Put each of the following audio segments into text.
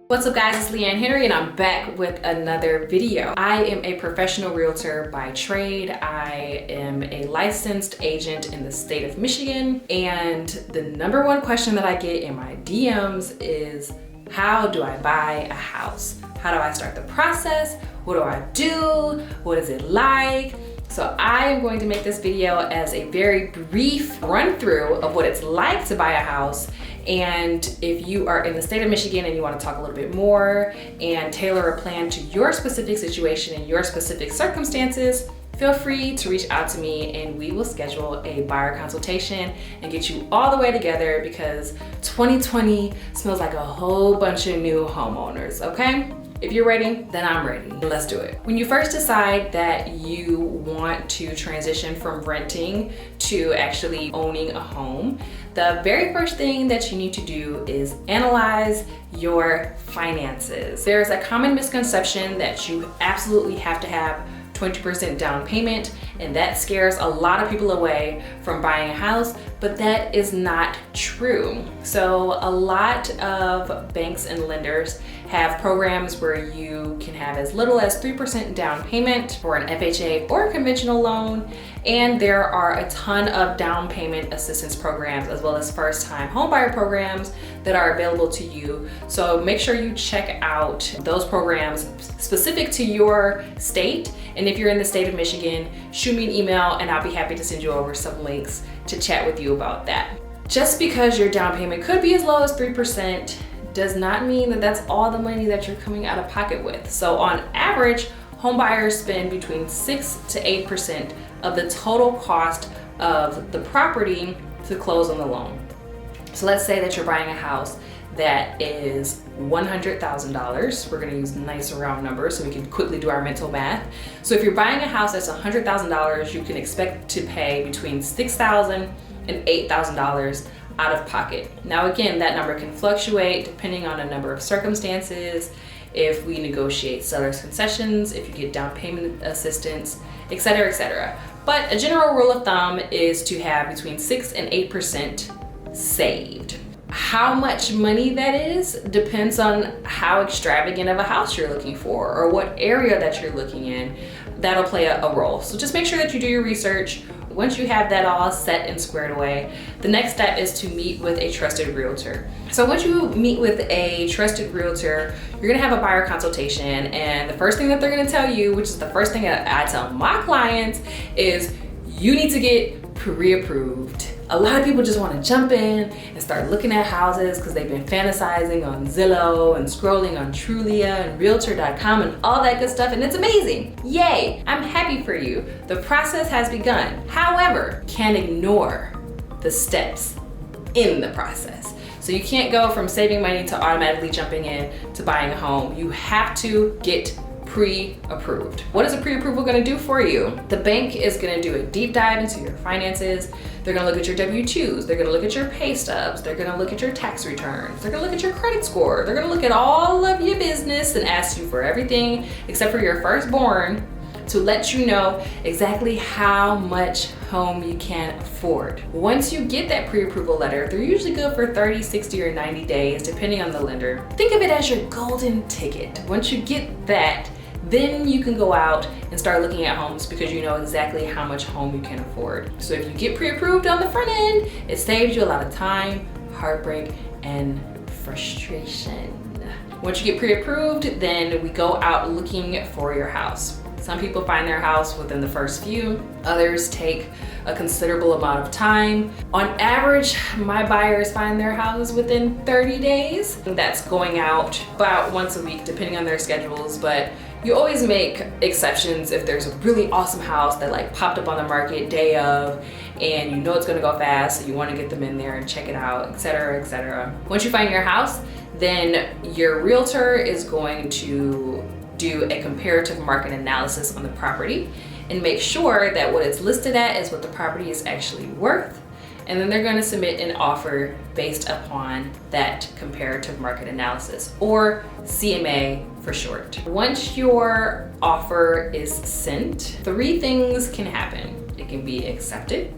What's up guys, it's Leanne Henry and I'm back with another video. I am a professional realtor by trade. I am a licensed agent in the state of Michigan, and the number one question that I get in my DMs is, how do I buy a house? How do I start the process? What do I do? What is it like? So I am going to make this video as a very brief run through of what it's like to buy a house. And if you are in the state of Michigan and you want to talk a little bit more and tailor a plan to your specific situation and your specific circumstances, feel free to reach out to me and we will schedule a buyer consultation and get you all the way together, because 2020 smells like a whole bunch of new homeowners, okay? If you're ready, then I'm ready. Let's do it. When you first decide that you want to transition from renting to actually owning a home, the very first thing that you need to do is analyze your finances. There's a common misconception that you absolutely have to have 20% down payment, and that scares a lot of people away from buying a house, but that is not true. So a lot of banks and lenders have programs where you can have as little as 3% down payment for an FHA or a conventional loan, and there are a ton of down payment assistance programs as well as first-time homebuyer programs that are available to you. So make sure you check out those programs specific to your state. And if you're in the state of Michigan, shoot me an email and I'll be happy to send you over some links to chat with you about that. Just because your down payment could be as low as 3% does not mean that that's all the money that you're coming out of pocket with. So on average, home buyers spend between 6 to 8% of the total cost of the property to close on the loan. So let's say that you're buying a house that is $100,000. We're gonna use nice round numbers so we can quickly do our mental math. So if you're buying a house that's $100,000, you can expect to pay between $6,000 and $8,000 out of pocket. Now again, that number can fluctuate depending on a number of circumstances, if we negotiate seller's concessions, if you get down payment assistance, etc., etc. But a general rule of thumb is to have between 6 and 8% saved. How much money that is depends on how extravagant of a house you're looking for or what area that you're looking in. That'll play a role. So just make sure that you do your research. Once you have that all set and squared away, the next step is to meet with a trusted realtor. So once you meet with a trusted realtor, you're gonna have a buyer consultation, and the first thing that they're gonna tell you, which is the first thing that I tell my clients, is you need to get pre-approved. A lot of people just want to jump in and start looking at houses because they've been fantasizing on Zillow and scrolling on Trulia and Realtor.com and all that good stuff, and it's amazing. Yay, I'm happy for you. The process has begun. However, can't ignore the steps in the process. So you can't go from saving money to automatically jumping in to buying a home. You have to get pre-approved. What is a pre-approval gonna do for you? The bank is gonna do a deep dive into your finances. They're gonna look at your W-2s, they're gonna look at your pay stubs, they're gonna look at your tax returns, they're gonna look at your credit score, they're gonna look at all of your business and ask you for everything except for your firstborn to let you know exactly how much home you can afford. Once you get that pre-approval letter, they're usually good for 30, 60, or 90 days, depending on the lender. Think of it as your golden ticket. Once you get that, then you can go out and start looking at homes because you know exactly how much home you can afford. So if you get pre-approved on the front end, it saves you a lot of time, heartbreak, and frustration. Once you get pre-approved, then we go out looking for your house. Some people find their house within the first few, others take a considerable amount of time. On average, my buyers find their houses within 30 days. That's going out about once a week, depending on their schedules, but you always make exceptions if there's a really awesome house that like popped up on the market day of, and you know it's gonna go fast, so you wanna get them in there and check it out, etc., etc. Once you find your house, then your realtor is going to do a comparative market analysis on the property and make sure that what it's listed at is what the property is actually worth. And then they're going to submit an offer based upon that comparative market analysis, or CMA for short. Once your offer is sent, 3 things can happen. It can be accepted,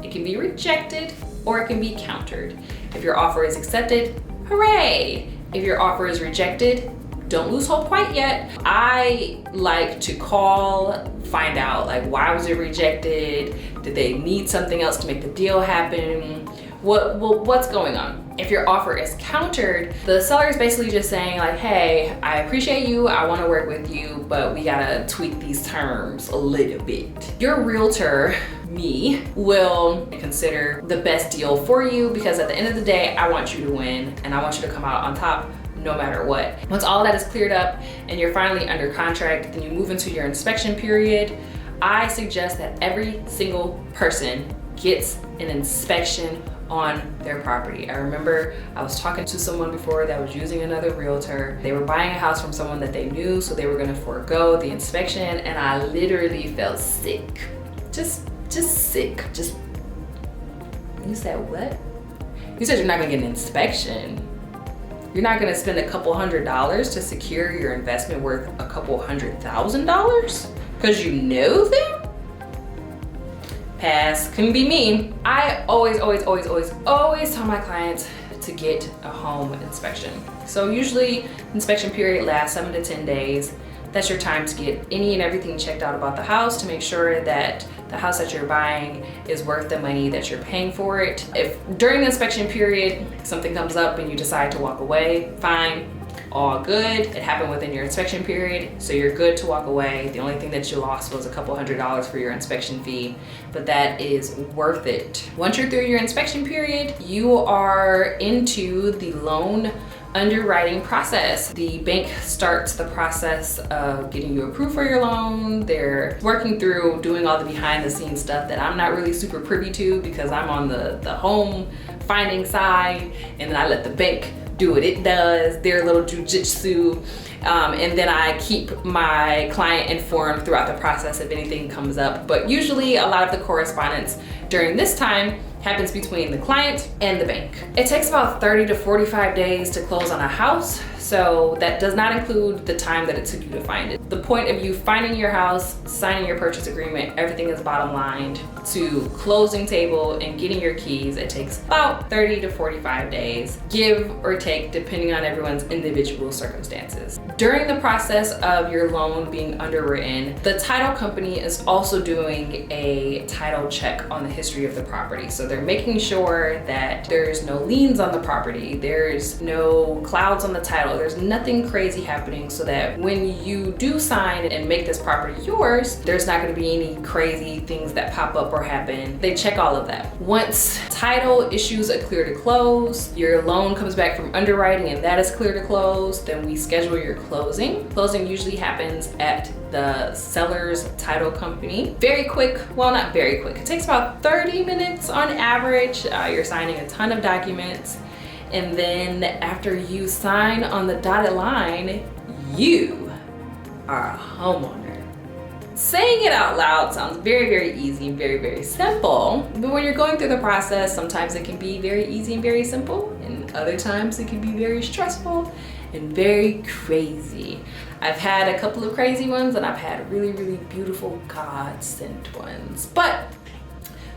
it can be rejected, or it can be countered. If your offer is accepted, hooray! If your offer is rejected, don't lose hope quite yet. I like to call, find out like, why was it rejected? Did they need something else to make the deal happen? What's going on? If your offer is countered, the seller is basically just saying like, hey, I appreciate you, I wanna work with you, but we gotta tweak these terms a little bit. Your realtor, me, will consider the best deal for you, because at the end of the day, I want you to win and I want you to come out on top no matter what. Once all that is cleared up and you're finally under contract, then you move into your inspection period. I suggest that every single person gets an inspection on their property. I remember I was talking to someone before that was using another realtor. They were buying a house from someone that they knew, so they were gonna forego the inspection, and I literally felt sick. Just sick. You said what? You said you're not gonna get an inspection. You're not gonna spend a couple $100s to secure your investment worth a couple $100,000 because you know them? Pass, couldn't be me. I always tell my clients to get a home inspection. So usually inspection period lasts 7 to 10 days. That's your time to get any and everything checked out about the house to make sure that the house that you're buying is worth the money that you're paying for it. If during the inspection period something comes up and you decide to walk away, fine, all good. It happened within your inspection period, so you're good to walk away. The only thing that you lost was a couple $100s for your inspection fee, but that is worth it. Once you're through your inspection period, you are into the loan underwriting process. The bank starts the process of getting you approved for your loan. They're working through doing all the behind the scenes stuff that I'm not really super privy to, because I'm on the home finding side, and then I let the bank do what it does, their little jujitsu, and then I keep my client informed throughout the process if anything comes up. But usually a lot of the correspondence during this time happens between the client and the bank. It takes about 30 to 45 days to close on a house, so that does not include the time that it took you to find it. The point of you finding your house, signing your purchase agreement, everything is bottom lined, to closing table and getting your keys, it takes about 30 to 45 days, give or take, depending on everyone's individual circumstances. During the process of your loan being underwritten, the title company is also doing a title check on the history of the property. So they're making sure that there's no liens on the property, there's no clouds on the title, there's nothing crazy happening, so that when you do sign and make this property yours, there's not gonna be any crazy things that pop up or happen. They check all of that. Once title issues a clear to close, your loan comes back from underwriting and that is clear to close, then we schedule your closing. Closing usually happens at the seller's title company. Very quick, well, not very quick. It takes about 30 minutes on average. You're signing a ton of documents. And then after you sign on the dotted line, you are a homeowner. Saying it out loud sounds very, very easy and very, very simple. But when you're going through the process, sometimes it can be very easy and very simple, and other times it can be very stressful and very crazy. I've had a couple of crazy ones, and I've had really, really beautiful God-sent ones. But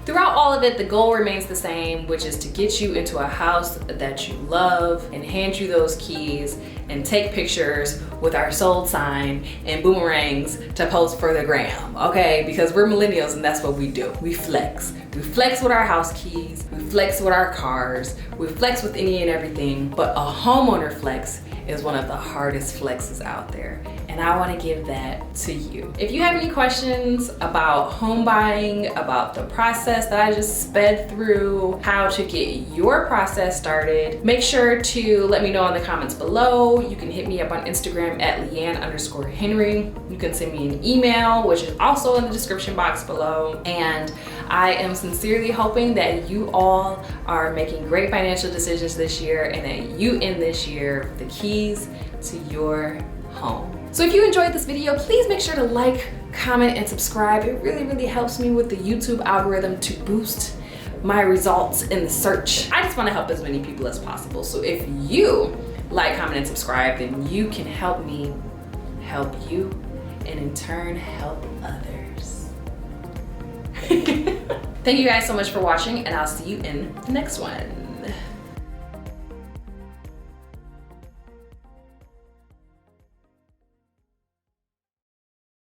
throughout all of it, the goal remains the same, which is to get you into a house that you love and hand you those keys and take pictures with our sold sign and boomerangs to post for the gram, okay? Because we're millennials and that's what we do. We flex. We flex with our house keys, we flex with our cars, we flex with any and everything, but a homeowner flex is one of the hardest flexes out there. And I wanna give that to you. If you have any questions about home buying, about the process that I just sped through, how to get your process started, make sure to let me know in the comments below. You can hit me up on Instagram at Leanne_Henry. You can send me an email, which is also in the description box below. And I am sincerely hoping that you all are making great financial decisions this year and that you end this year with the keys to your home. So if you enjoyed this video, please make sure to like, comment, and subscribe. It really, really helps me with the YouTube algorithm to boost my results in the search. I just want to help as many people as possible. So if you like, comment, and subscribe, then you can help me help you and in turn help others. Thank you guys so much for watching, and I'll see you in the next one.